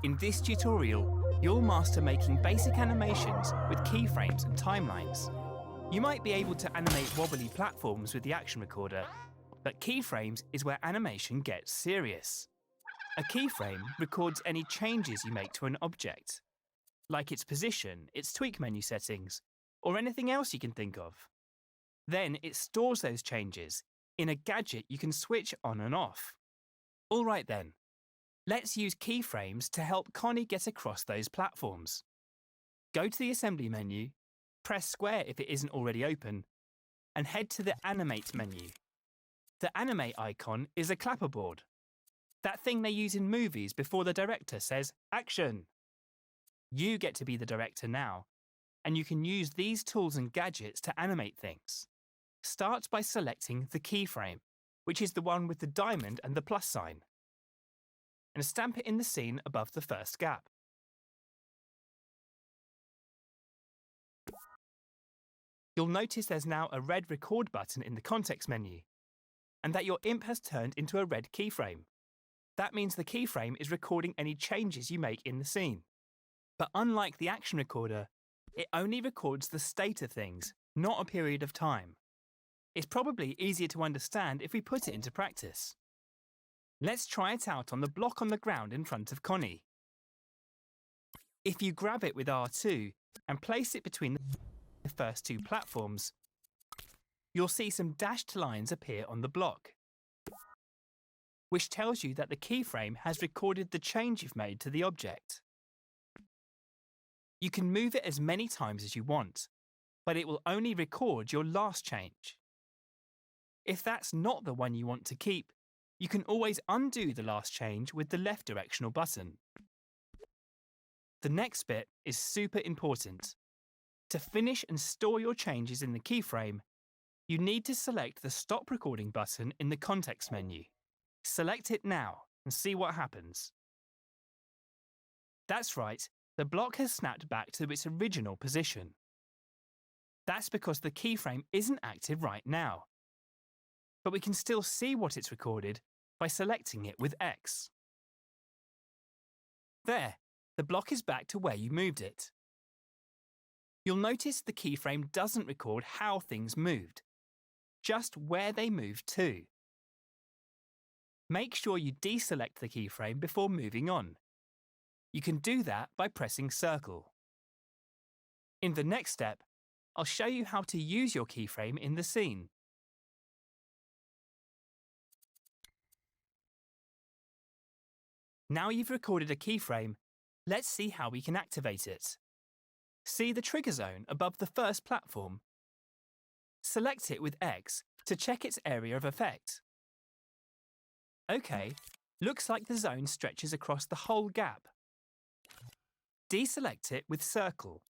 In this tutorial, you'll master making basic animations with keyframes and timelines. You might be able to animate wobbly platforms with the action recorder, but keyframes is where animation gets serious. A keyframe records any changes you make to an object, like its position, its tweak menu settings, or anything else you can think of. Then it stores those changes in a gadget you can switch on and off. All right then, let's use keyframes to help Connie get across those platforms. Go to the assembly menu, press square if it isn't already open, and head to the animate menu. The animate icon is a clapperboard, that thing they use in movies before the director says action. You get to be the director now, and you can use these tools and gadgets to animate things. Start by selecting the keyframe, which is the one with the diamond and the plus sign, and stamp it in the scene above the first gap. You'll notice there's now a red record button in the context menu, and that your imp has turned into a red keyframe. That means the keyframe is recording any changes you make in the scene. But unlike the action recorder, it only records the state of things, not a period of time. It's probably easier to understand if we put it into practice. Let's try it out on the block on the ground in front of Connie. If you grab it with R2 and place it between the first two platforms, you'll see some dashed lines appear on the block, which tells you that the keyframe has recorded the change you've made to the object. You can move it as many times as you want, but it will only record your last change. If that's not the one you want to keep, you can always undo the last change with the left directional button. The next bit is super important. To finish and store your changes in the keyframe, you need to select the Stop Recording button in the context menu. Select it now and see what happens. That's right, the block has snapped back to its original position. That's because the keyframe isn't active right now, but we can still see what it's recorded by selecting it with X. There, the block is back to where you moved it. You'll notice the keyframe doesn't record how things moved, just where they moved to. Make sure you deselect the keyframe before moving on. You can do that by pressing circle. In the next step, I'll show you how to use your keyframe in the scene. Now you've recorded a keyframe, let's see how we can activate it. See the trigger zone above the first platform? Select it with X to check its area of effect. OK, looks like the zone stretches across the whole gap. Deselect it with circle.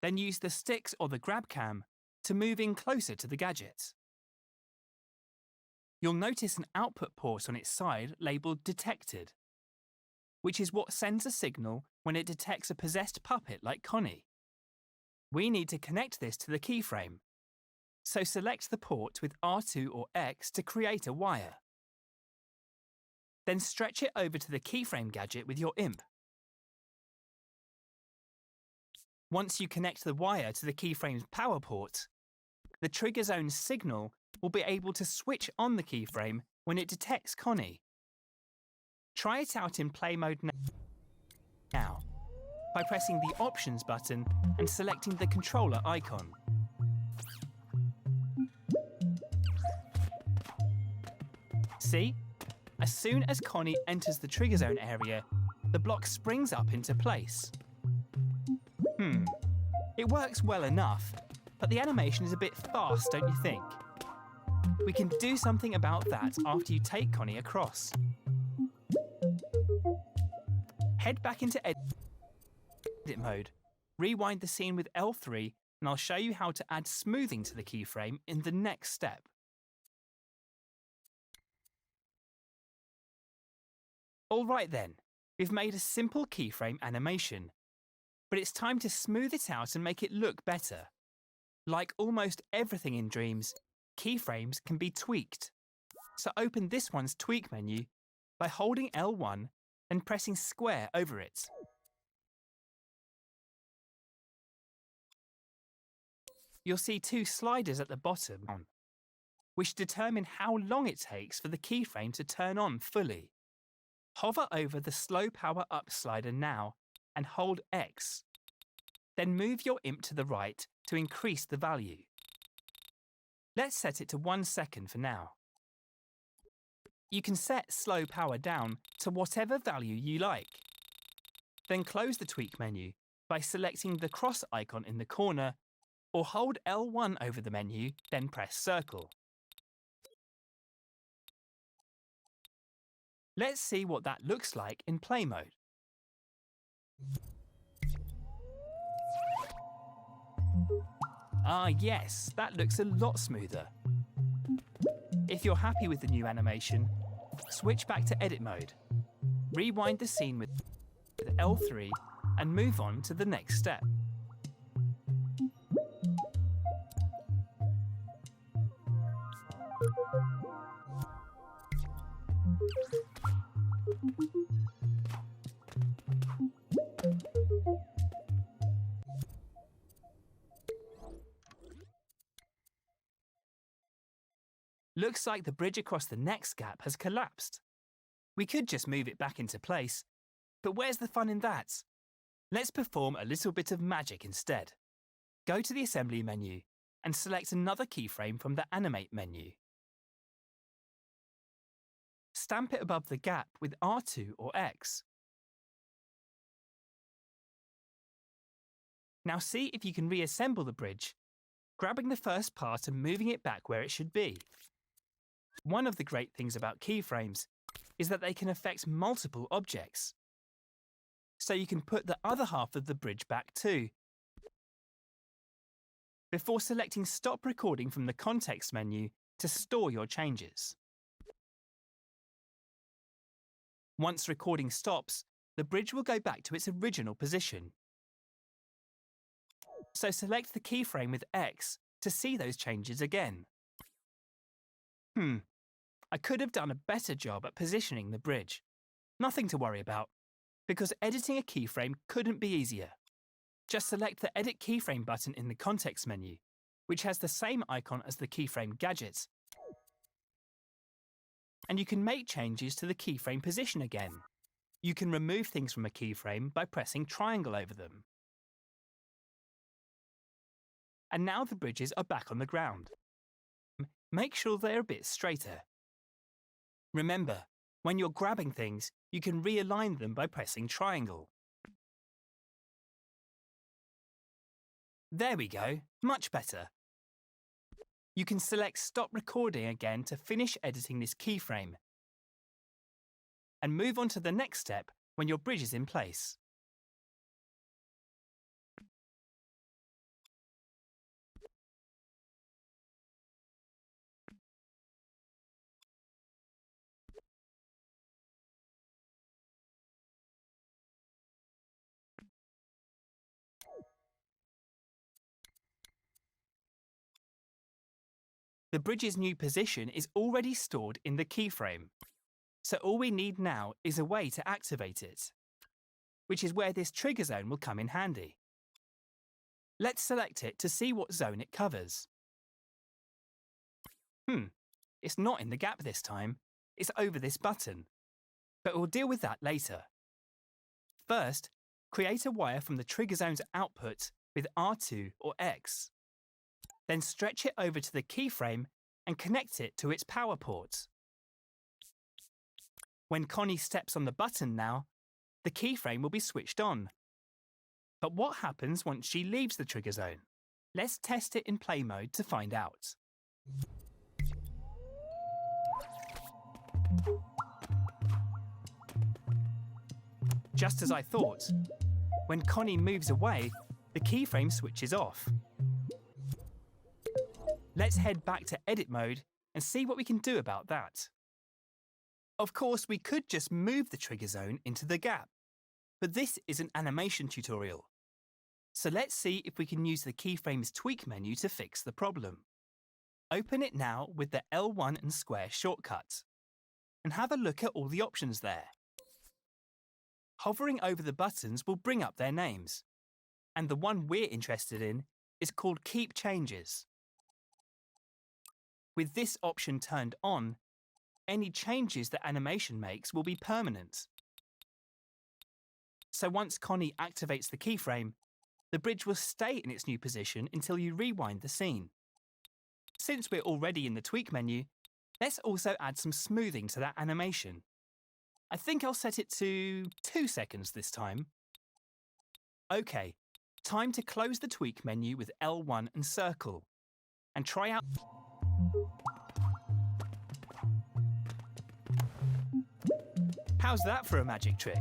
Then use the sticks or the grab cam to move in closer to the gadget. You'll notice an output port on its side labelled Detected, which is what sends a signal when it detects a possessed puppet like Connie. We need to connect this to the keyframe, so select the port with R2 or X to create a wire. Then stretch it over to the keyframe gadget with your imp. Once you connect the wire to the keyframe's power port, the trigger zone signal will be able to switch on the keyframe when it detects Connie. Try it out in play mode now by pressing the Options button and selecting the controller icon. See? As soon as Connie enters the trigger zone area, the block springs up into place. It works well enough, but the animation is a bit fast, don't you think? We can do something about that after you take Connie across. Head back into edit mode, rewind the scene with L3, and I'll show you how to add smoothing to the keyframe in the next step. All right then, we've made a simple keyframe animation, but it's time to smooth it out and make it look better. Like almost everything in Dreams, keyframes can be tweaked. So open this one's tweak menu by holding L1, then pressing square over it. You'll see two sliders at the bottom, which determine how long it takes for the keyframe to turn on fully. Hover over the slow power up slider now and hold X. Then move your imp to the right to increase the value. Let's set it to 1 second for now. You can set slow power down to whatever value you like. Then close the tweak menu by selecting the cross icon in the corner, or hold L1 over the menu, then press circle. Let's see what that looks like in play mode. Ah yes, that looks a lot smoother. If you're happy with the new animation, switch back to edit mode. Rewind the scene with L3 and move on to the next step. Looks like the bridge across the next gap has collapsed. We could just move it back into place, but where's the fun in that? Let's perform a little bit of magic instead. Go to the Assembly menu and select another keyframe from the Animate menu. Stamp it above the gap with R2 or X. Now see if you can reassemble the bridge, grabbing the first part and moving it back where it should be. One of the great things about keyframes is that they can affect multiple objects. So you can put the other half of the bridge back too. Before selecting Stop Recording from the Context menu to store your changes. Once recording stops, the bridge will go back to its original position. So select the keyframe with X to see those changes again. I could have done a better job at positioning the bridge. Nothing to worry about, because editing a keyframe couldn't be easier. Just select the Edit Keyframe button in the Context menu, which has the same icon as the keyframe gadget. And you can make changes to the keyframe position again. You can remove things from a keyframe by pressing triangle over them. And now the bridges are back on the ground. Make sure they're a bit straighter. Remember, when you're grabbing things, you can realign them by pressing triangle. There we go, much better. You can select Stop Recording again to finish editing this keyframe, and move on to the next step when your bridge is in place. The bridge's new position is already stored in the keyframe, so all we need now is a way to activate it, which is where this trigger zone will come in handy. Let's select it to see what zone it covers. It's not in the gap this time, it's over this button, but we'll deal with that later. First, create a wire from the trigger zone's output with R2 or X. Then stretch it over to the keyframe and connect it to its power port. When Connie steps on the button now, the keyframe will be switched on. But what happens once she leaves the trigger zone? Let's test it in play mode to find out. Just as I thought, when Connie moves away, the keyframe switches off. Let's head back to edit mode and see what we can do about that. Of course, we could just move the trigger zone into the gap, but this is an animation tutorial. So let's see if we can use the keyframe's tweak menu to fix the problem. Open it now with the L1 and square shortcut, and have a look at all the options there. Hovering over the buttons will bring up their names. And the one we're interested in is called Keep Changes. With this option turned on, any changes that animation makes will be permanent. So once Connie activates the keyframe, the bridge will stay in its new position until you rewind the scene. Since we're already in the tweak menu, let's also add some smoothing to that animation. I think I'll set it to 2 seconds this time. OK, time to close the tweak menu with L1 and circle, and try out. How's that for a magic trick?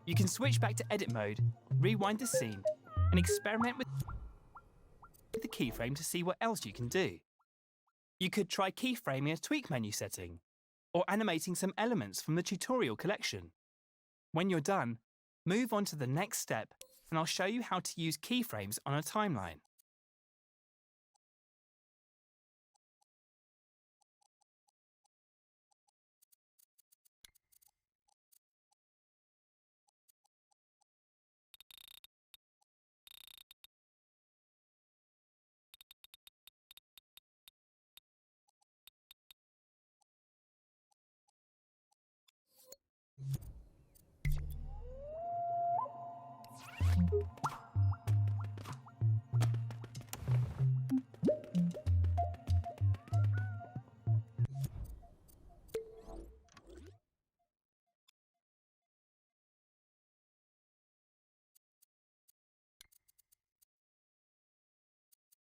You can switch back to edit mode, rewind the scene, and experiment with the keyframe to see what else you can do. You could try keyframing a tweak menu setting, or animating some elements from the tutorial collection. When you're done, move on to the next step, and I'll show you how to use keyframes on a timeline.